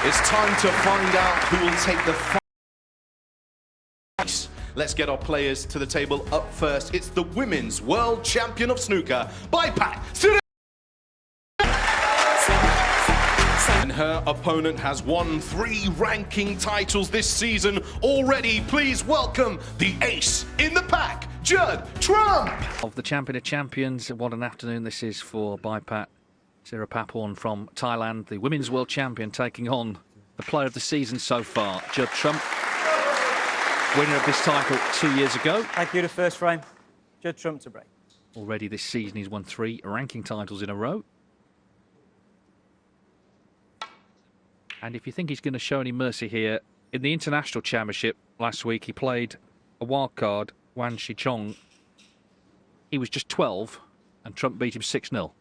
It's time to find out who will take the fight. Let's get our players to the table. Up first, it's the Women's World Champion of Snooker, Baipat. And her opponent has won 3 ranking titles this season already. Please welcome the ace in the pack, Judd Trump. Of the Champion of Champions, what an afternoon this is for Baipat. Siripaporn from Thailand, the Women's World Champion, taking on the player of the season so far, Judd Trump, winner of this title 2 years ago. Thank you. The first frame, Judd Trump to break. Already this season he's won 3 ranking titles in a row. And if you think he's going to show any mercy here, in the International Championship last week he played a wild card, Wan Shichong. He was just 12 and Trump beat him 6-0.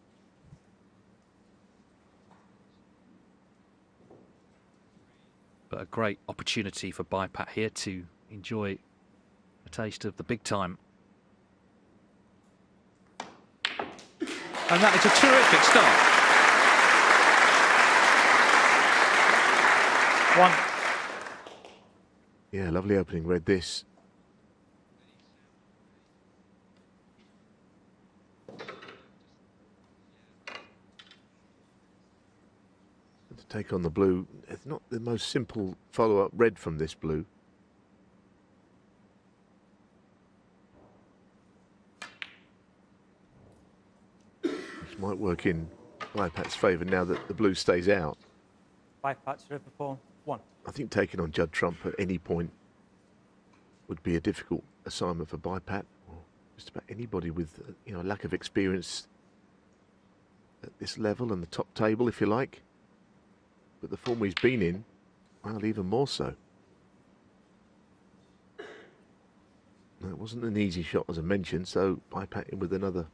But a great opportunity for Baipat here to enjoy a taste of the big time. And that is a terrific start. 1. Yeah, lovely opening. Read this. To take on the blue, it's not the most simple follow-up red from this blue. Which might work in Baipat's favour now that the blue stays out. Baipat, Siripaporn, 1. I think taking on Judd Trump at any point would be a difficult assignment for Baipat, or just about anybody with a lack of experience at this level and the top table, if you like. But the form he's been in, well, even more so. No, it wasn't an easy shot, as I mentioned, so Baipat in with another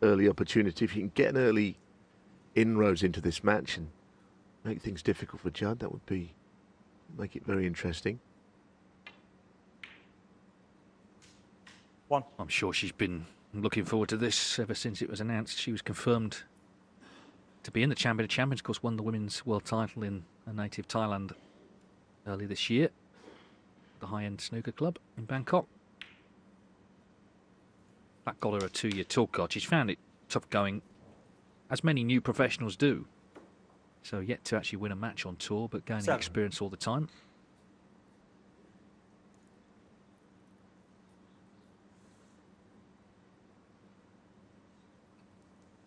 early opportunity. If you can get an early inroads into this match and make things difficult for Judd, that would make it very interesting. 1. I'm sure she's been looking forward to this ever since it was announced. She was confirmed to be in the Champion of Champions. Of course, won the women's world title in her native Thailand early this year, the high-end snooker club in Bangkok. That got her a 2-year tour card. She's found it tough going, as many new professionals do. So yet to actually win a match on tour, but gaining 7. experience all the time.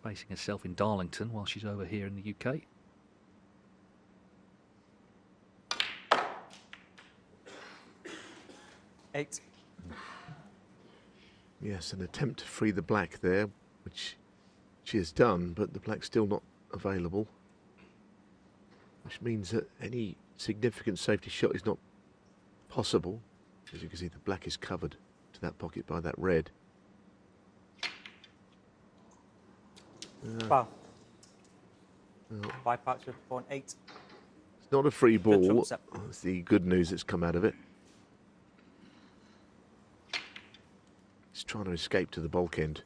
Basing herself in Darlington while she's over here in the UK. Eight. Yes, an attempt to free the black there, which she has done, but the black's still not available. Which means that any significant safety shot is not possible. As you can see, the black is covered to that pocket by that red. Wow. Baipat, Siripaporn, 8. It's not a free ball. Trump, 7. That's the good news that's come out of it. He's trying to escape to the bulk end.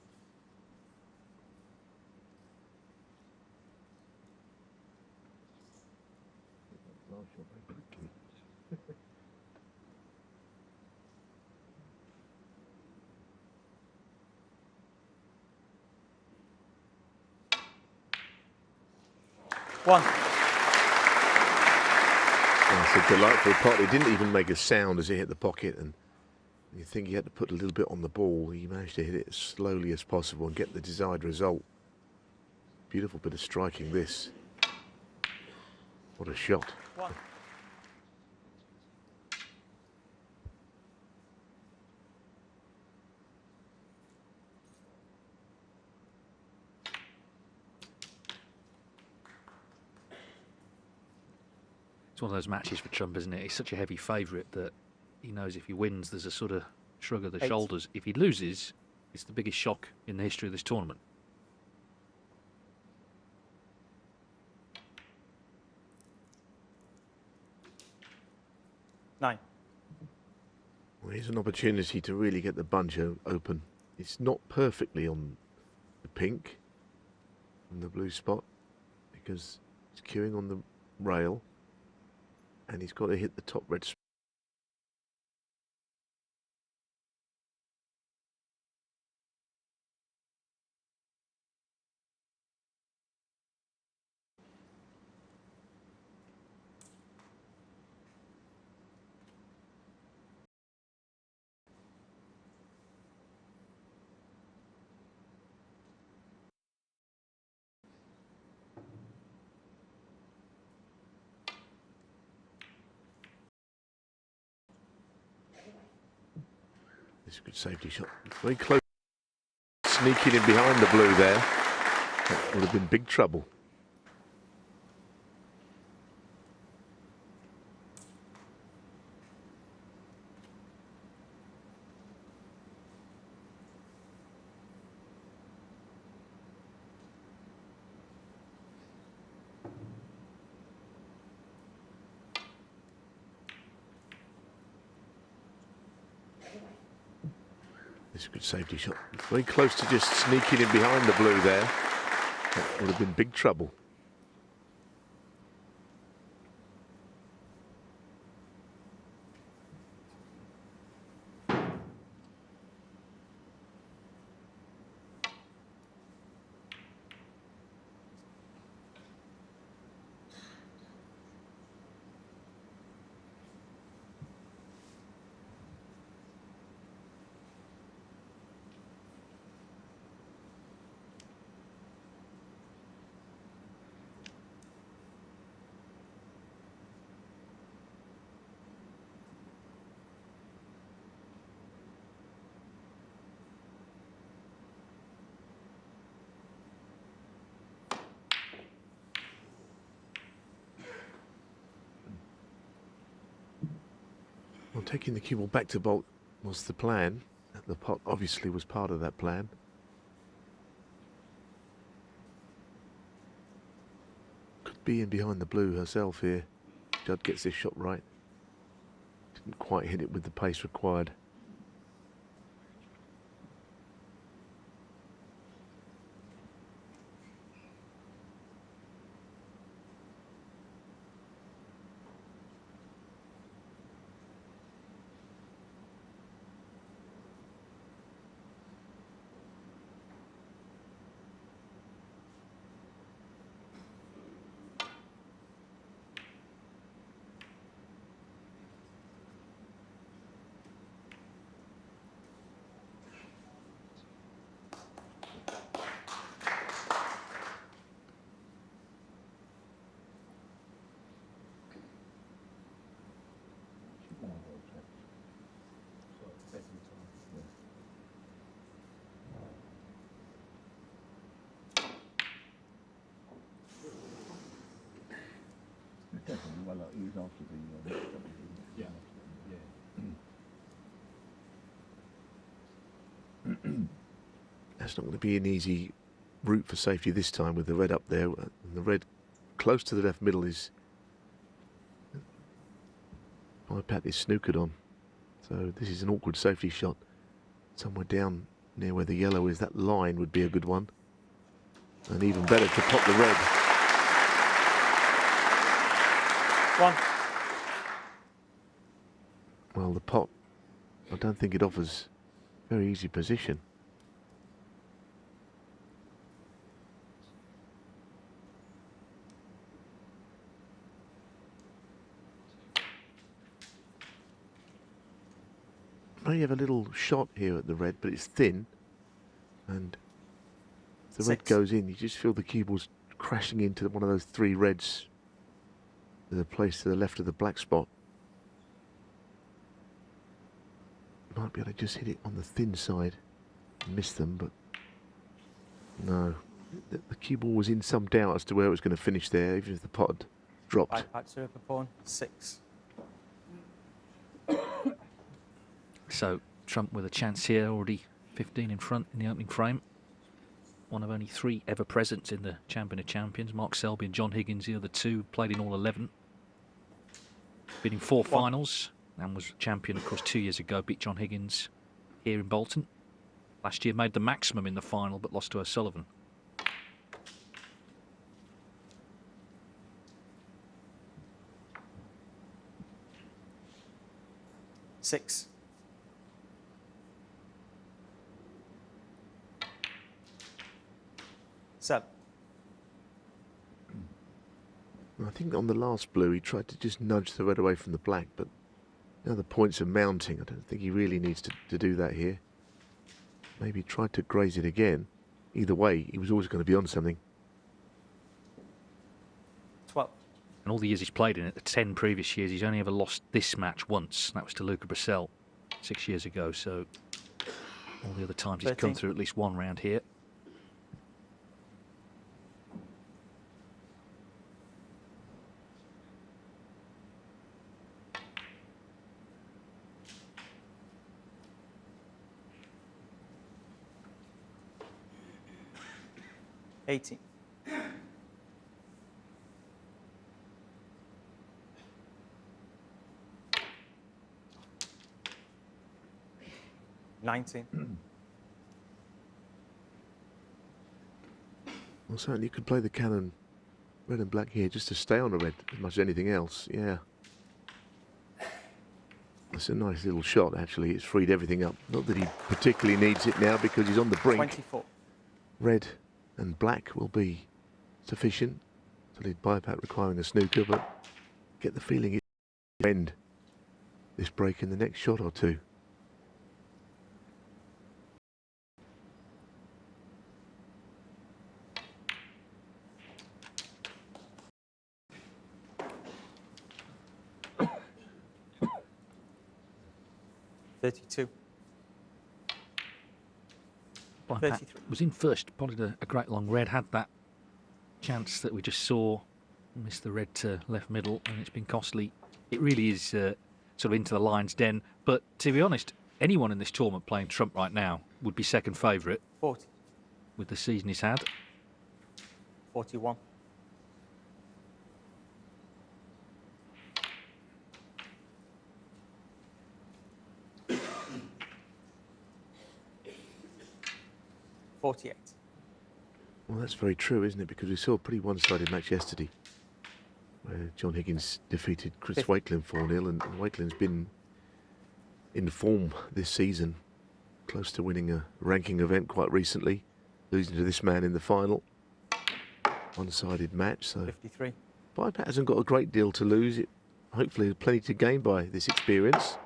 One. That's a delightful pot. It didn't even make a sound as it hit the pocket, and you think he had to put a little bit on the ball. He managed to hit it as slowly as possible and get the desired result. Beautiful bit of striking this. What a shot. 1. It's one of those matches for Trump, isn't it? He's such a heavy favourite that he knows if he wins, there's a sort of shrug of the 8. shoulders. If he loses, it's the biggest shock in the history of this tournament. 9. Well, here's an opportunity to really get the bunch open. It's not perfectly on the pink and the blue spot because it's queuing on the rail. and he's got to hit the top red. It's a good safety shot. Very close. Sneaking in behind the blue there. That would have been big trouble. It's a good safety shot. Very close to just sneaking in behind the blue there. That would have been big trouble. Well, taking the cue ball back to bault was the plan. The pot obviously was part of that plan. Could be in behind the blue herself here. Judd gets this shot right. Didn't quite hit it with the pace required. That's not going to be an easy route for safety this time with the red up there. And the red close to the left middle is Baipat is snookered on. So this is an awkward safety shot. Somewhere down near where the yellow is, that line would be a good one. And even better to pop the red. One. Well, the pot, I don't think it offers very easy position. Now you have a little shot here at the red, but it's thin. And if the red goes in, you just feel the cue ball's crashing into one of those three reds. The place to the left of the black spot. Might be able to just hit it on the thin side and miss them, but no. The cue ball was in some doubt as to where it was going to finish there, even if the pot had dropped. Baipat, Siripaporn, 6. So Trump with a chance here, already 15 in front in the opening frame. One of only 3 ever presents in the Champion of Champions. Mark Selby and John Higgins, the other 2, played in all 11. Been in 4 finals and was champion, of course, 2 years ago. Beat John Higgins here in Bolton. Last year made the maximum in the final, but lost to O'Sullivan. 6. Seven. I think on the last blue he tried to just nudge the red away from the black, but now the points are mounting. I don't think he really needs to do that here. Maybe he tried to graze it again. Either way, he was always going to be on something. 12. And all the years he's played in it, the 10 previous years, he's only ever lost this match once. That was to Luca Brissell 6 years ago. So all the other times he's come 13. through at least one round here. $18. 19. Well, certainly you could play the cannon red and black here just to stay on the red as much as anything else. Yeah. That's a nice little shot, actually. It's freed everything up. Not that he particularly needs it now because he's on the brink. 24. Red and black will be sufficient to lead Baipat requiring a snooker, but get the feeling it will end this break in the next shot or two. $32. Baipat 33. was in first, probably a great long red, had that chance that we just saw, missed the red to left middle, and it's been costly. It really is sort of into the lion's den, but to be honest, anyone in this tournament playing trump right now would be second favourite 40. with the season he's had. 41. $48. Well, that's very true, isn't it? Because we saw a pretty one-sided match yesterday where John Higgins defeated Chris Wakelin 4-0, and Wakelin's been in form this season, close to winning a ranking event quite recently, losing to this man in the final. One-sided match, so 53. Baipat hasn't got a great deal to lose. It hopefully plenty to gain by this experience.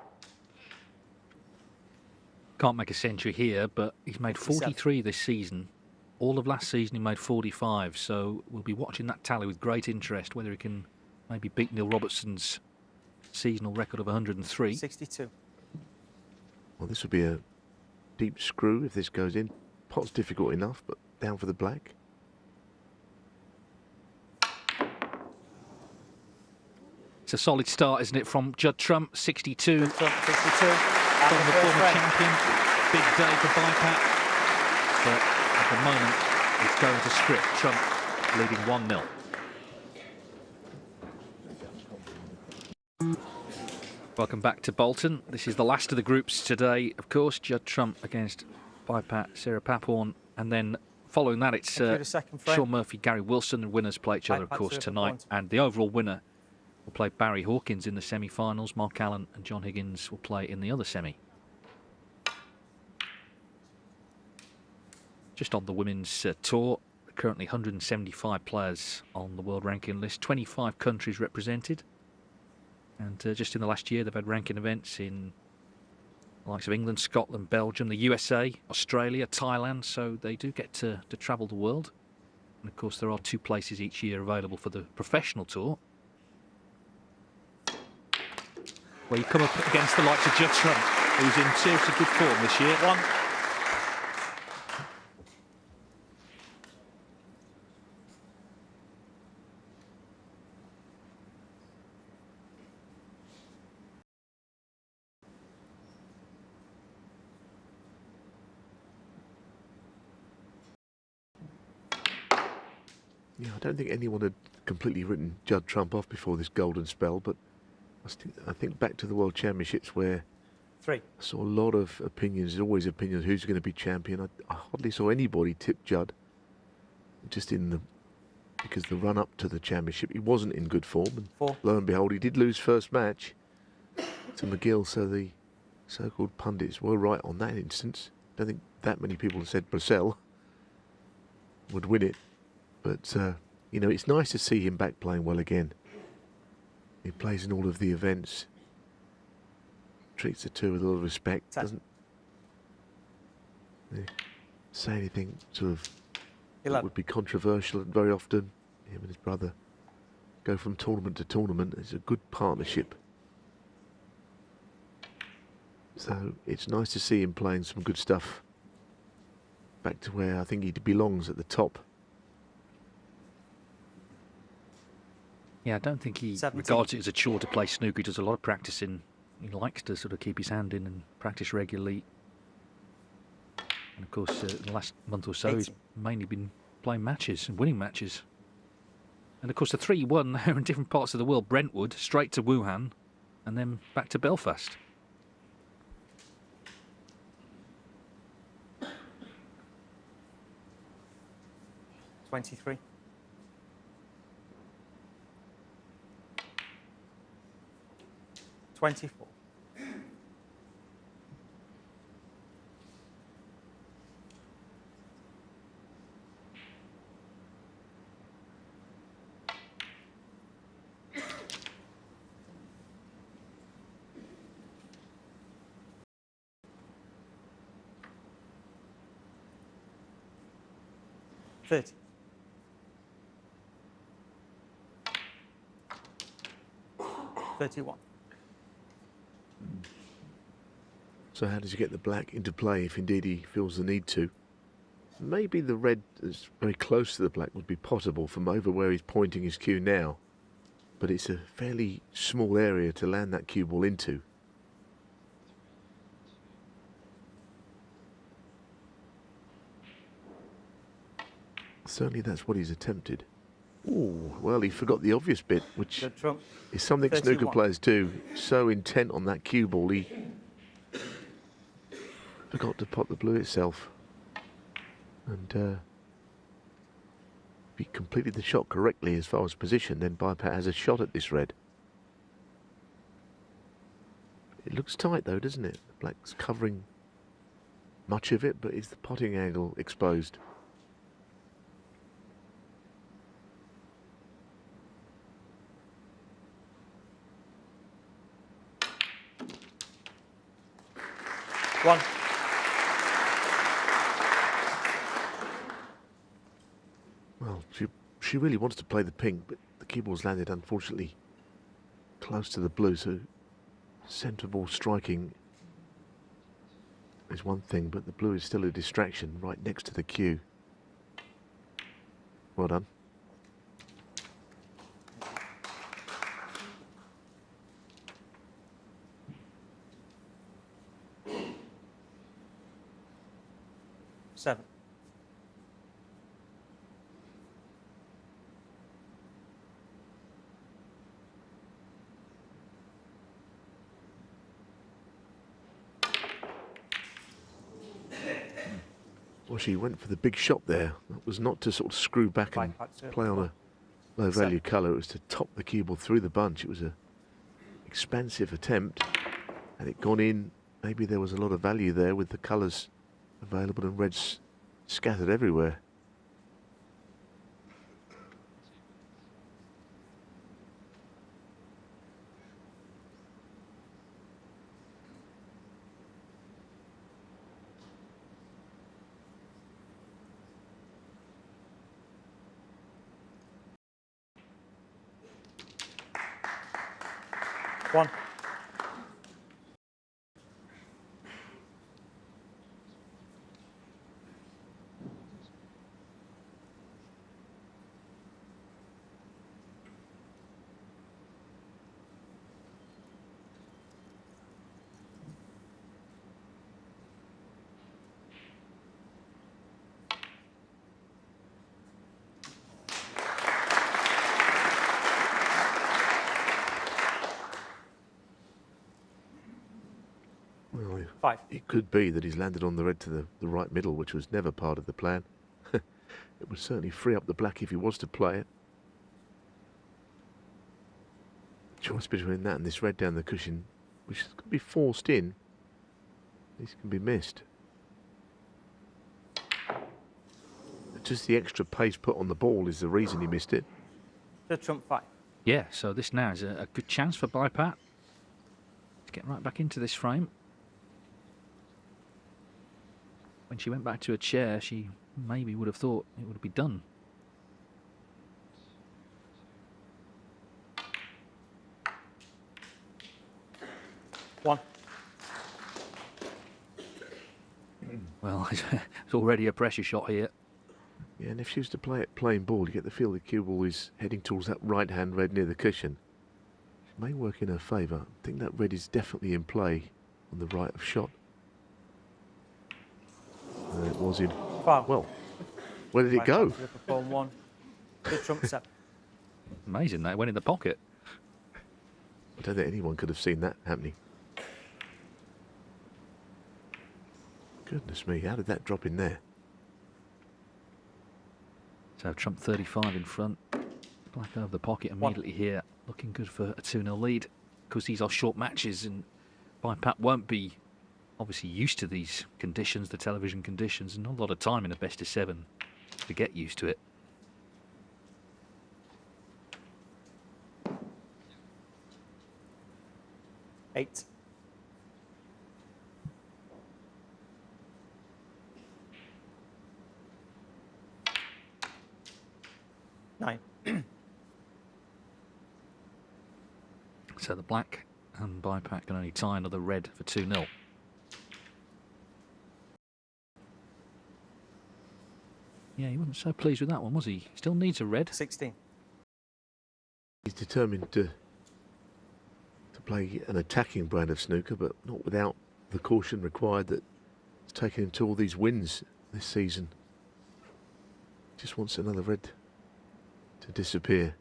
Can't make a century here, but he's made 43 this season. All of last season he made 45, so we'll be watching that tally with great interest, whether he can maybe beat Neil Robertson's seasonal record of 103. 62. Well, this would be a deep screw if this goes in. Pot's difficult enough, but down for the black. It's a solid start, isn't it, from Judd Trump, 62. Trump, 62. From the former champion. Big day for Baipat. But at the moment, it's going to script. Trump leading 1-0. Welcome back to Bolton. This is the last of the groups today. Of course, Judd Trump against Baipat, Siripaporn. And then following that, it's Sean Murphy, Gary Wilson. The winners play each other, of course, tonight. And the overall winner will play Barry Hawkins in the semi-finals. Mark Allen and John Higgins will play in the other semi. Just on the women's tour, currently 175 players on the world ranking list, 25 countries represented. And just in the last year, they've had ranking events in the likes of England, Scotland, Belgium, the USA, Australia, Thailand. So they do get to travel the world. And of course, there are 2 places each year available for the professional tour, where you come up against the likes of Judd Trump, who's in seriously good form this year. 1. Yeah, I don't think anyone had completely written Judd Trump off before this golden spell, but I think back to the World Championships where 3. I saw a lot of opinions. There's always opinions who's going to be champion. I hardly saw anybody tip Judd. Just because the run up to the championship, he wasn't in good form. And 4. lo and behold, he did lose first match to McGill. So the so-called pundits were right on that instance. Don't think that many people said Purcell would win it. But, you know, it's nice to see him back playing well again. He plays in all of the events. Treats the tour with a lot of respect. Doesn't say anything sort of that would be controversial very often. Him and his brother go from tournament to tournament. It's a good partnership. So it's nice to see him playing some good stuff. Back to where I think he belongs at the top. Yeah, I don't think he 17. regards it as a chore to play snooker. He does a lot of practicing. He likes to sort of keep his hand in and practice regularly. And of course, the last month or so, he's mainly been playing matches and winning matches. And of course, the 3 won there in different parts of the world. Brentwood, straight to Wuhan, and then back to Belfast. $23. 24. $30. $31. So how does he get the black into play if indeed he feels the need to? Maybe the red that's very close to the black would be possible from over where he's pointing his cue now. But it's a fairly small area to land that cue ball into. Certainly that's what he's attempted. Ooh, well, he forgot the obvious bit, which is something 31. snooker players do. So intent on that cue ball, he forgot to pot the blue itself. And if he completed the shot correctly as far as position, then Baipat has a shot at this red. It looks tight though, doesn't it? The black's covering much of it, but is the potting angle exposed? One. Well, she really wants to play the pink, but the cue ball's landed unfortunately close to the blue, so centre ball striking is one thing, but the blue is still a distraction right next to the cue. Well done. Seven. Well, she went for the big shot there. That was not to sort of screw back and play on a low value colour. It was to top the cue ball through the bunch. It was a expansive attempt, and it gone in. Maybe there was a lot of value there with the colours available and reds scattered everywhere. One. Well, Five. it could be that he's landed on the red to the right middle, which was never part of the plan. It would certainly free up the black if he was to play it. Choice between that and this red down the cushion, which could be forced in. These can be missed. Just the extra pace put on the ball is the reason he missed it. Judd trump 5. Yeah, so this now is a good chance for Baipat to get right back into this frame. When she went back to her chair, she maybe would have thought it would be done. One. Well, it's already a pressure shot here. Yeah, and if she was to play it plain ball, you get the feel the cue ball is heading towards that right-hand red near the cushion. It may work in her favour. I think that red is definitely in play on the right of shot. And it was in. Foul. Well, where did it go? Siripaporn 1. Judd trump 7. Amazing, that went in the pocket. I don't think anyone could have seen that happening. Goodness me, how did that drop in there? So trump 35 in front. Black over the pocket immediately here. Looking good for a 2-0 lead. Because these are short matches and Baipat won't be obviously used to these conditions, the television conditions, and not a lot of time in a best of 7 to get used to it. Eight. Nine. So the black and Baipat can only tie another red for 2-0. Yeah, he wasn't so pleased with that one, was he? He still needs a red. 16. He's determined to play an attacking brand of snooker, but not without the caution required that it's taken him to all these wins this season. Just wants another red to disappear.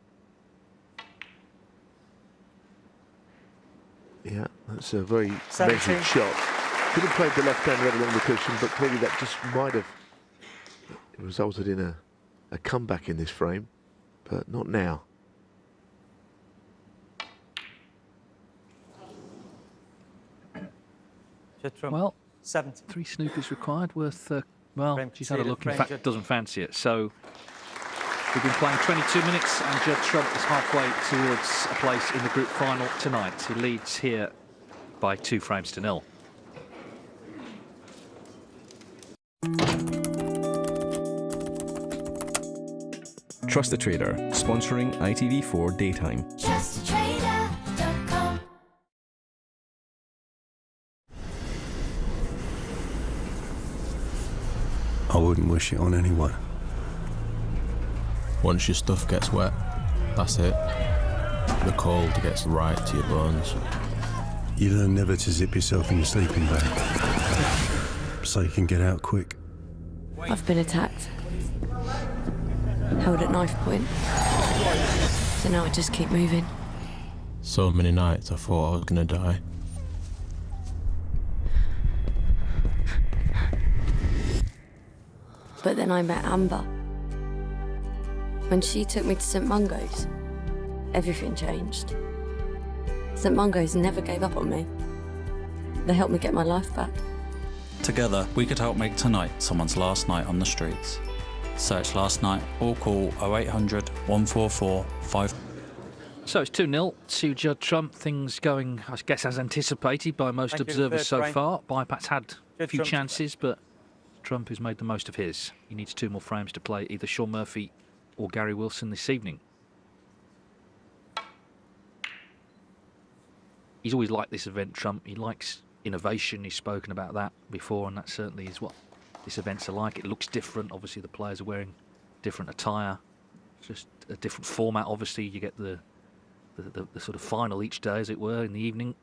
Yeah, that's a very 17. measured shot. Could have played the left-hand red along the cushion, but clearly that just might have resulted in a comeback in this frame, but not now. Judd trump Well, 70. 3 snookers required, worth, well, Frame she's had a conceded, look. In frame fact, Judd. doesn't fancy it. So we've been playing 22 minutes and Judd Trump is halfway towards a place in the group final tonight. He leads here by 2 frames to 0. Trust the Trader, sponsoring ITV4 Daytime. TrustTheTrader.com. I wouldn't wish it on anyone. Once your stuff gets wet, that's it. The cold gets right to your bones. You learn never to zip yourself in your sleeping bag, so you can get out quick. I've been attacked. Held at knife point. So now I just keep moving. So many nights I thought I was gonna die. But then I met Amber. When she took me to St Mungo's, everything changed. St Mungo's never gave up on me. They helped me get my life back. Together, we could help make tonight someone's last night on the streets. Search Last Night or call 0800 144 5. So it's 2-0 to Judd Trump. Things going, I guess, as anticipated by most Thank you, observers third so frame. far. Baipat's had a Judd few Trump's chances, but Trump has made the most of his. He needs 2 more frames to play either Sean Murphy or Gary Wilson this evening. He's always liked this event, Trump. He likes innovation. He's spoken about that before, and that certainly is what this events are like. It looks different. Obviously, the players are wearing different attire. It's just a different format. Obviously, you get the sort of final each day, as it were, in the evening.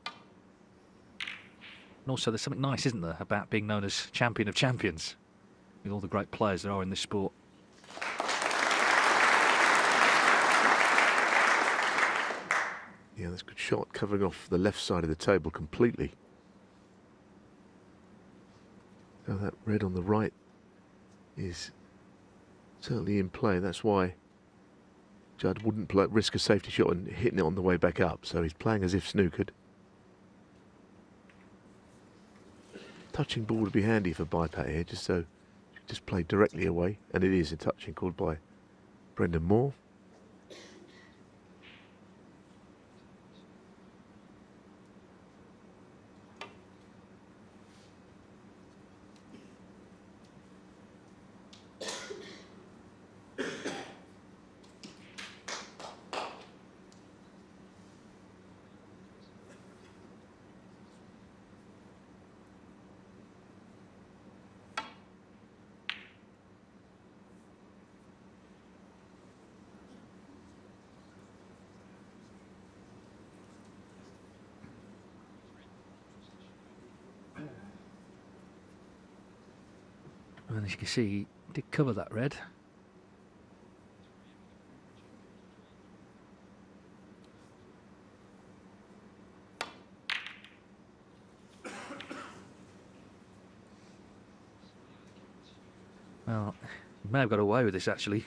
And also, there's something nice, isn't there, about being known as champion of champions, with all the great players there are in this sport. Yeah, that's a good shot, covering off the left side of the table completely. So that red on the right is certainly in play. That's why Judd wouldn't risk a safety shot and hitting it on the way back up. So he's playing as if snookered. Touching ball would be handy for Baipat here, just so just play directly away, and it is a touching called by Brendan Moore. And as you can see, he did cover that red. Well, he may have got away with this actually.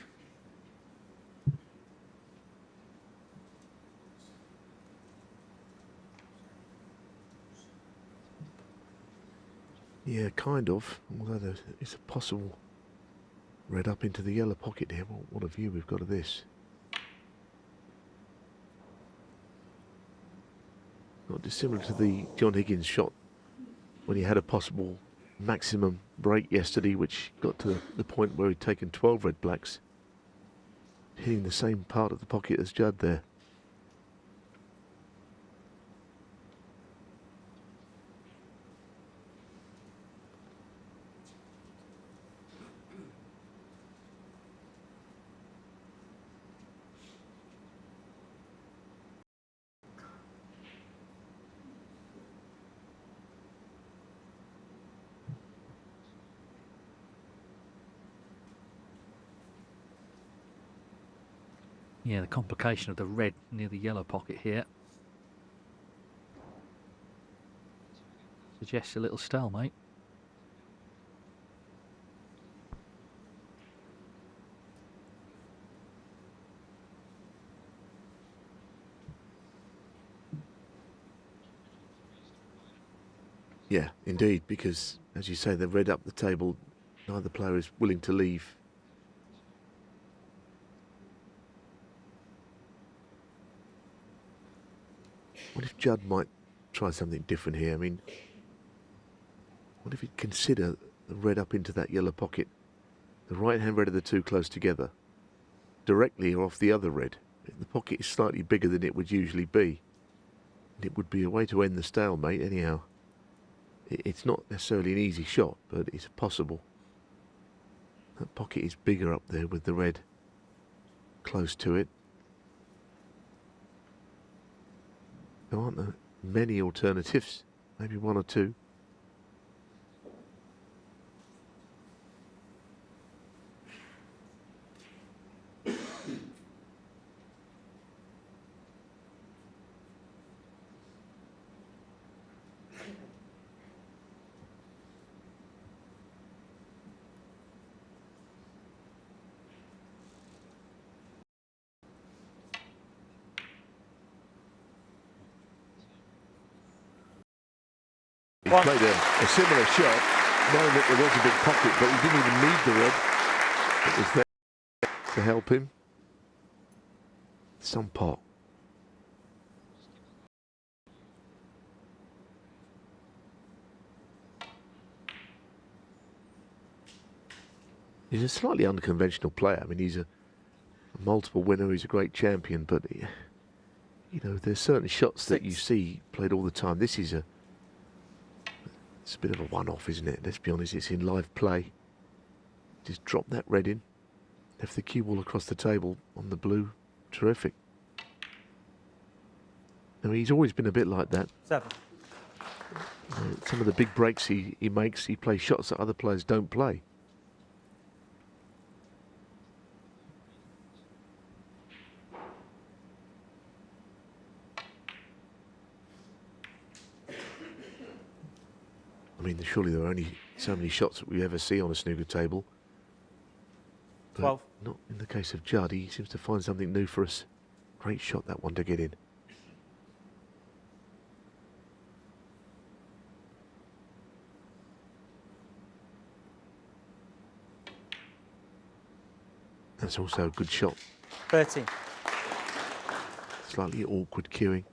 Yeah, kind of. Although there is a possible red up into the yellow pocket here. Well, what a view we've got of this. Not dissimilar to the John Higgins shot when he had a possible maximum break yesterday, which got to the point where he'd taken 12 red blacks. Hitting the same part of the pocket as Judd there. Yeah, the complication of the red near the yellow pocket here suggests a little stalemate. Yeah, indeed, because as you say, they've read up the table. Neither player is willing to leave. What if Judd might try something different here? I mean, what if he'd consider the red up into that yellow pocket? The right-hand red are the two close together, directly or off the other red. The pocket is slightly bigger than it would usually be. And it would be a way to end the stalemate anyhow. It's not necessarily an easy shot, but it's possible. That pocket is bigger up there with the red close to it. There aren't many alternatives, maybe one or two. He played a similar shot, knowing that there was a big pocket, but he didn't even need the red. It was there to help him. Some pot. He's a slightly unconventional player. I mean, he's a multiple winner, he's a great champion, but, you know, there's certain shots that you see played all the time. This is it's a bit of a one-off, isn't it? Let's be honest, it's in live play. Just drop that red in. Left the cue ball across the table on the blue. Terrific. I mean, he's always been a bit like that. 7. Some of the big breaks he makes, he plays shots that other players don't play. I mean, surely there are only so many shots that we ever see on a snooker table. But 12. Not in the case of Judd. He seems to find something new for us. Great shot, that one, to get in. That's also a good shot. 13. Slightly awkward queuing.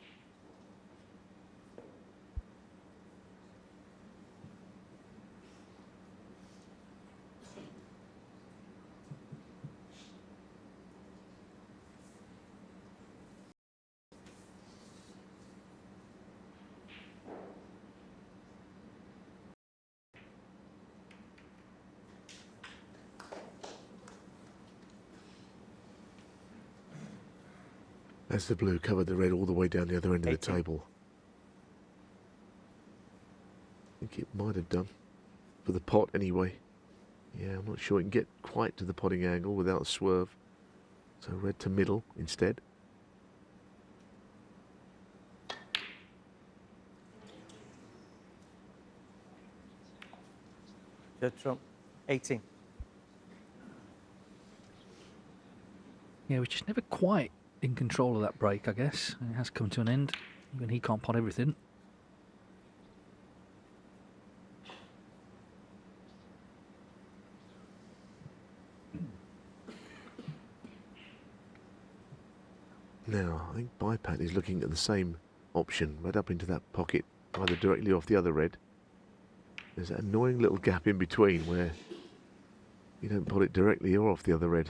As the blue covered the red all the way down the other end of the 18. table. I think it might have done. For the pot anyway. Yeah, I'm not sure it can get quite to the potting angle without a swerve. So red to middle instead. Judd trump. 18. Yeah, we're just never quite in control of that break, I guess. It has come to an end. Even he can't pot everything. Now, I think Baipat is looking at the same option, right up into that pocket, either directly off the other red. There's that annoying little gap in between where you don't pot it directly or off the other red.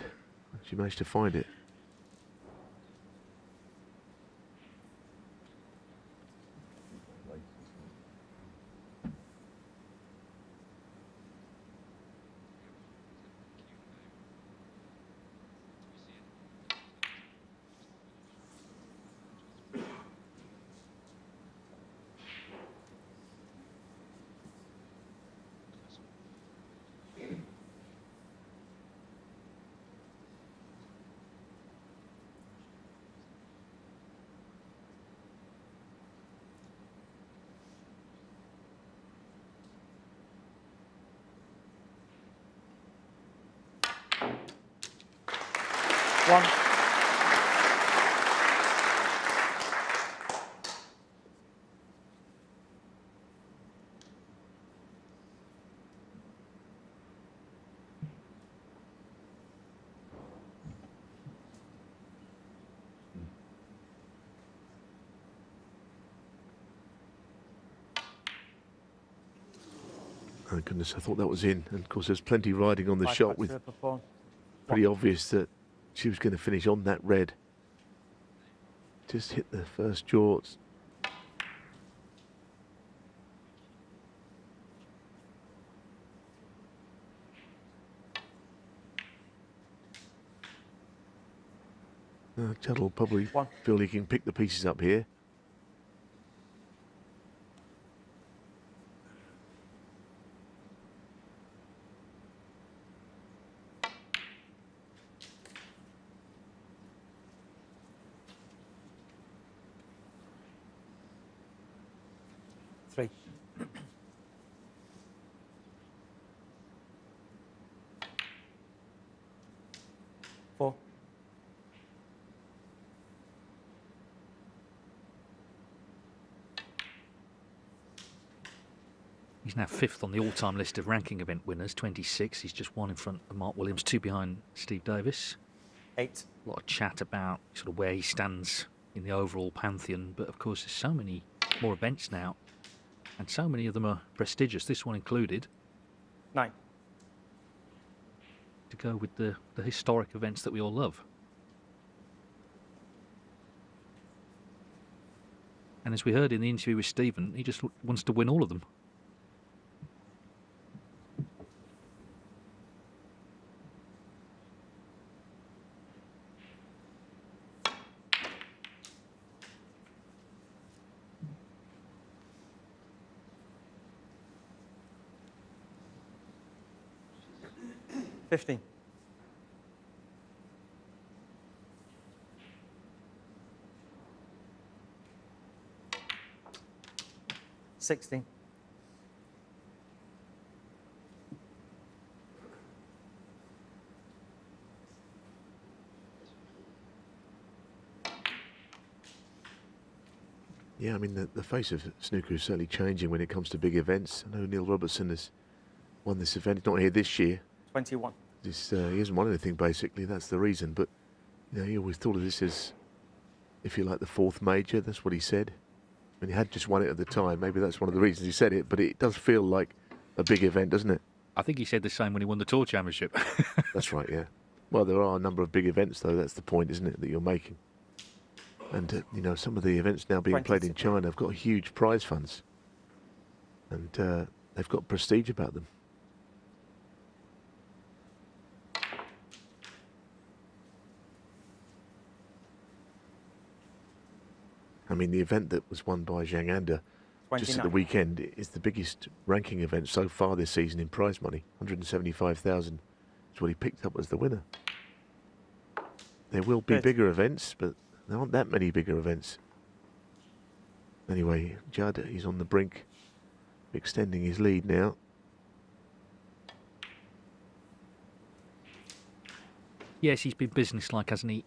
She managed to find it. One. Oh goodness, I thought that was in. And of course there's plenty riding on the Baipat, shot, with Siripaporn. pretty obvious that she was going to finish on that red. Just hit the first jaws. Judd will probably One. feel he can pick the pieces up here. Three. Four. He's now 5th on the all-time list of ranking event winners, 26. He's just 1 in front of Mark Williams, 2 behind Steve Davis. 8. A lot of chat about sort of where he stands in the overall pantheon, but of course there's so many more events now, and so many of them are prestigious, this one included, 9. to go with the historic events that we all love. And as we heard in the interview with Stephen, he just wants to win all of them. $15. 16. Yeah, I mean, the face of snooker is certainly changing when it comes to big events. I know Neil Robertson has won this event. He's not here this year. 21. He hasn't won anything, basically. That's the reason. But he always thought of this as, if you like, the fourth major. That's what he said. And he had just won it at the time. Maybe that's one of the reasons he said it. But it does feel like a big event, doesn't it? I think he said the same when he won the Tour Championship. That's right, yeah. Well, there are a number of big events, though. That's the point, isn't it, that you're making? And, some of the events now being played in China have got huge prize funds. And they've got prestige about them. I mean, the event that was won by Zhang Anda just at the weekend is the biggest ranking event so far this season in prize money. 175,000 is what he picked up as the winner. There will be bigger events, but there aren't that many bigger events. Anyway, Judd, he's on the brink, extending his lead now. Yes, he's been businesslike, hasn't he?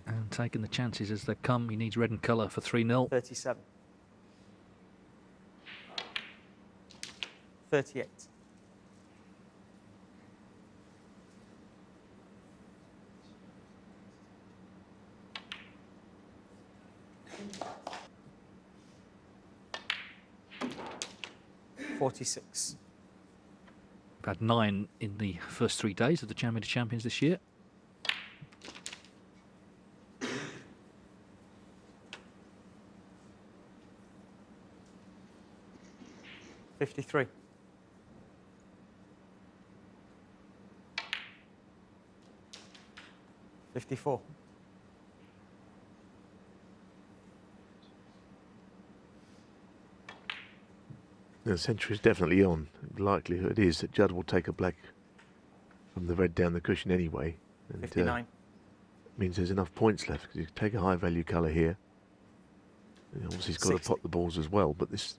And taking the chances as they come. He needs red and colour for 3-0. 37. 38. $46. We've had 9 in the first 3 days of the Champion of Champions this year. $53. 54. The century is definitely on. The likelihood is that Judd will take a black from the red down the cushion anyway. And, 59. Means there's enough points left, because you can take a high value colour here. And obviously he's got 60. to pot the balls as well, but this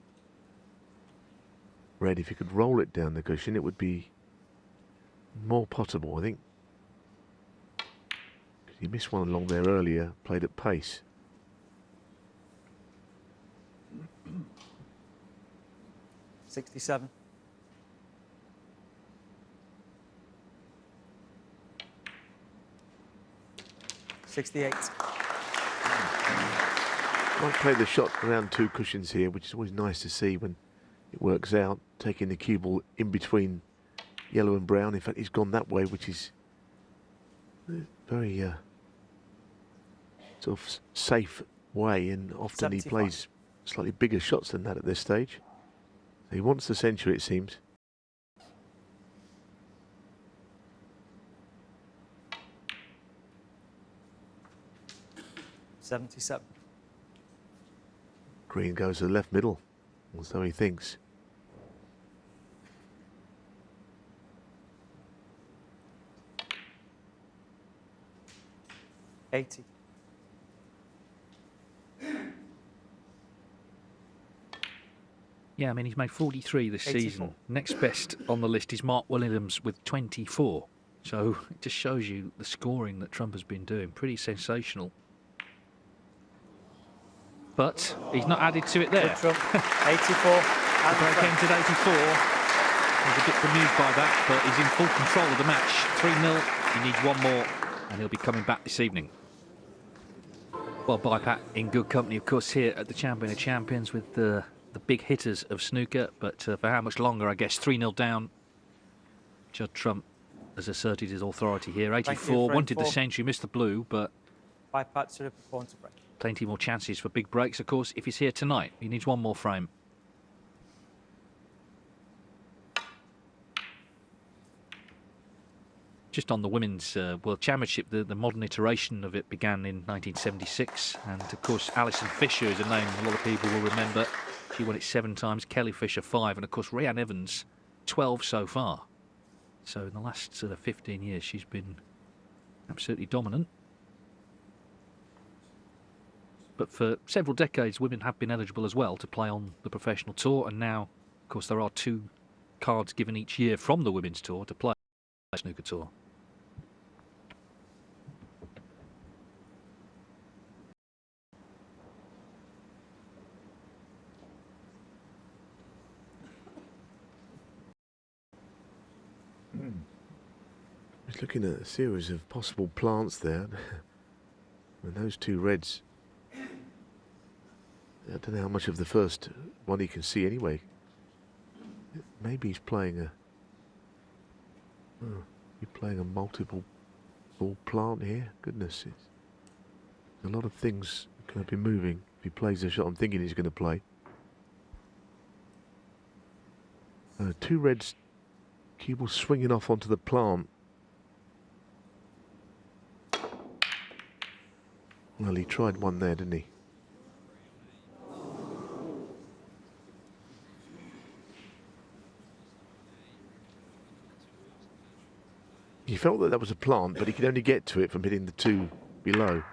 red, if you could roll it down the cushion, it would be more potable, I think. He missed one along there earlier, played at pace. $67. $68. Might play the shot around 2 cushions here, which is always nice to see when it works out. Taking the cue ball in between yellow and brown. In fact, he's gone that way, which is very sort of safe way, and often 75. he plays slightly bigger shots than that at this stage. He wants the century, it seems. $77. Green goes to the left middle, or so he thinks. $80. Yeah, I mean, he's made 43 this 84. season. Next best on the list is Mark Williams with 24. So it just shows you the scoring that Trump has been doing. Pretty sensational. But he's not added to it there. Trump, 84. The break ended 84. He's a bit bemused by that, but he's in full control of the match. 3-0. He needs one more, and he'll be coming back this evening. Well, Baipat in good company, of course, here at the Champion of Champions with the big hitters of snooker. But for how much longer, I guess, 3-0 down. Judd Trump has asserted his authority here. 84, wanted the century, missed the blue, but Baipat, Siripaporn to break. plenty more chances for big breaks, of course, if he's here tonight. He needs one more frame. Just on the Women's World Championship, the modern iteration of it began in 1976. And, of course, Alison Fisher is a name a lot of people will remember. She won it 7 times, Kelly Fisher 5, and, of course, Rhiannon Evans 12 so far. So in the last 15 years, she's been absolutely dominant. But for several decades, women have been eligible as well to play on the professional tour. And now, of course, there are 2 cards given each year from the women's tour to play the snooker tour. He's looking at a series of possible plants there. And those two reds, I don't know how much of the first one he can see anyway. Maybe he's playing a... Oh, he's playing a multiple ball plant here. Goodness, a lot of things going to be moving if he plays the shot I'm thinking he's going to play. Two reds, cue ball swinging off onto the plant. Well, he tried one there, didn't he? He felt that was a plant, but he could only get to it from hitting the two below.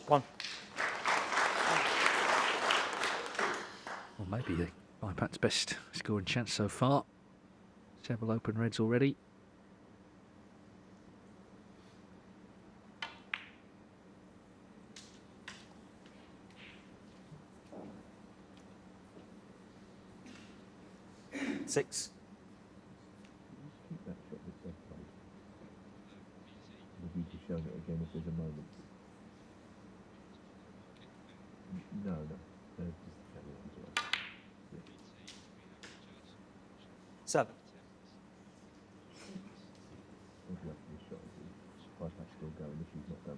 One. Well, maybe the Baipat's best scoring chance so far. Several open reds already. Six. Show it again if there's a moment. No. Seven. Still going if she's not done.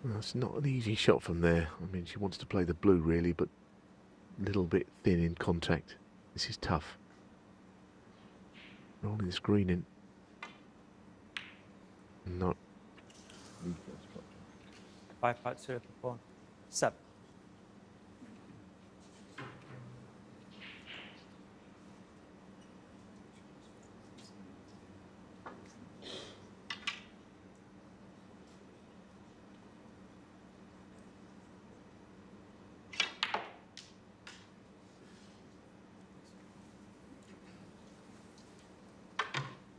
Well, it's not an easy shot from there. I mean, she wants to play the blue really, but a little bit thin in contact. This is tough. Rolling this green in. Not. Baipat, Siripaporn. Seven.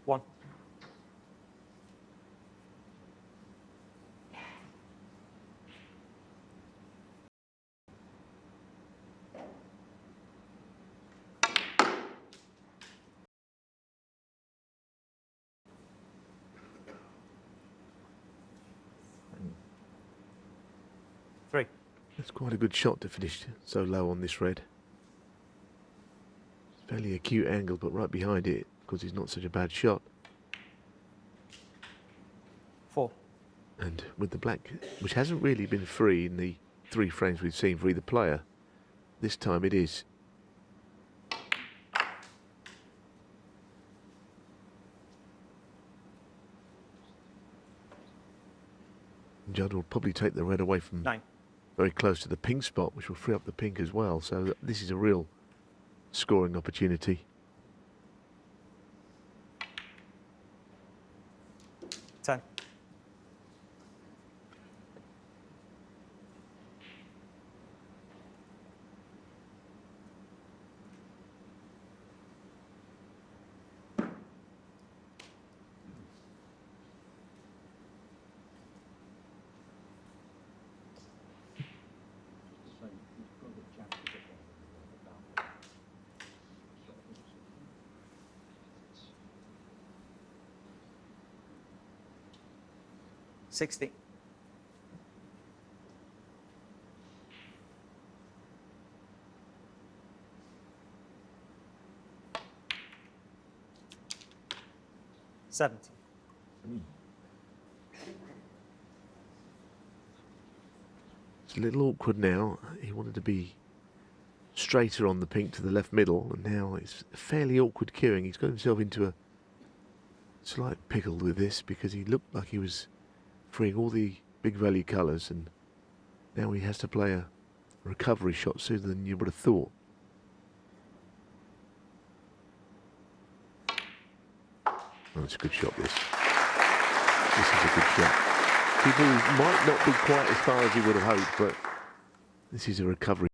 One. Three. That's quite a good shot to finish so low on this red. It's fairly acute angle, but right behind it, because he's not such a bad shot. Four. And with the black, which hasn't really been free in the 3 frames we've seen for either player, this time it is. Judd will probably take the red away from 9. very close to the pink spot, which will free up the pink as well. So this is a real scoring opportunity. 10. $60. $70. It's a little awkward now. He wanted to be straighter on the pink to the left middle, and now it's fairly awkward queuing. He's got himself into a slight pickle with this because he looked like he was freeing all the big value colours, and now he has to play a recovery shot sooner than you would have thought. Oh, it's a good shot, this. This is a good shot. People might not be quite as far as you would have hoped, but this is a recovery.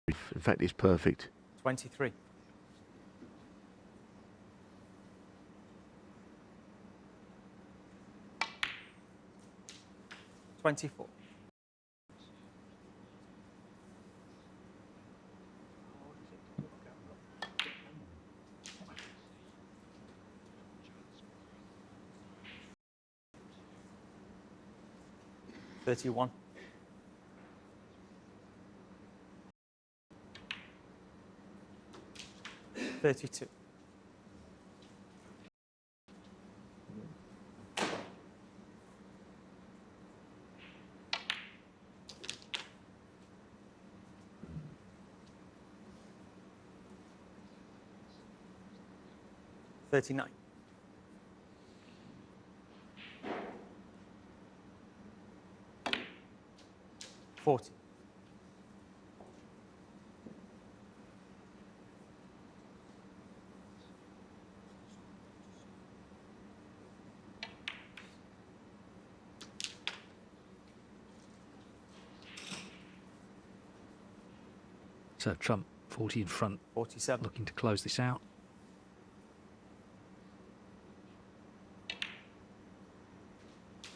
In fact, it's perfect. 23. $24. $31. $32. $39. $40. So Trump 40 in front, 47. looking to close this out.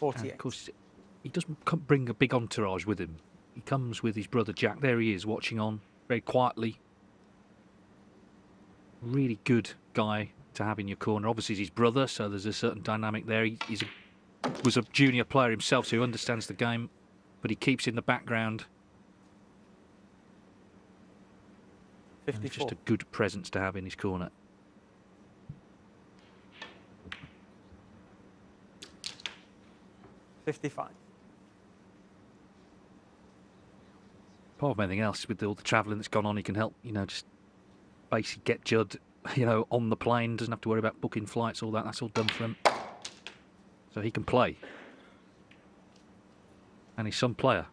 And of course, he doesn't bring a big entourage with him. He comes with his brother Jack. There he is, watching on very quietly. Really good guy to have in your corner. Obviously, he's his brother, so there's a certain dynamic there. He was a junior player himself, so he understands the game, but he keeps in the background. 54. And just a good presence to have in his corner. $55. Apart from anything else, with all the travelling that's gone on, he can help, just basically get Judd, on the plane. Doesn't have to worry about booking flights, all that. That's all done for him. So he can play. And he's some player.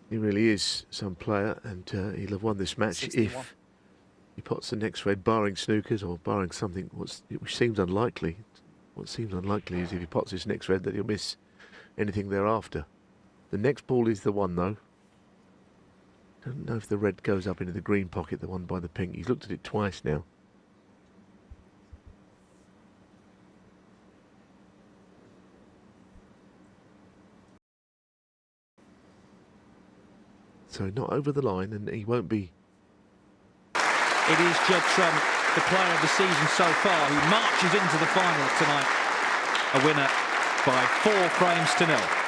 He really is some player, and he'll have won this match 61. if he pots the next red, barring snookers or barring something which seems unlikely. What seems unlikely is if he pots this next red that he'll miss anything thereafter. The next ball is the one, though. Don't know if the red goes up into the green pocket, the one by the pink. He's looked at it twice now. So not over the line, and he won't be. It is Judd Trump, the player of the season so far, who marches into the final tonight, a winner by 4 frames to 0.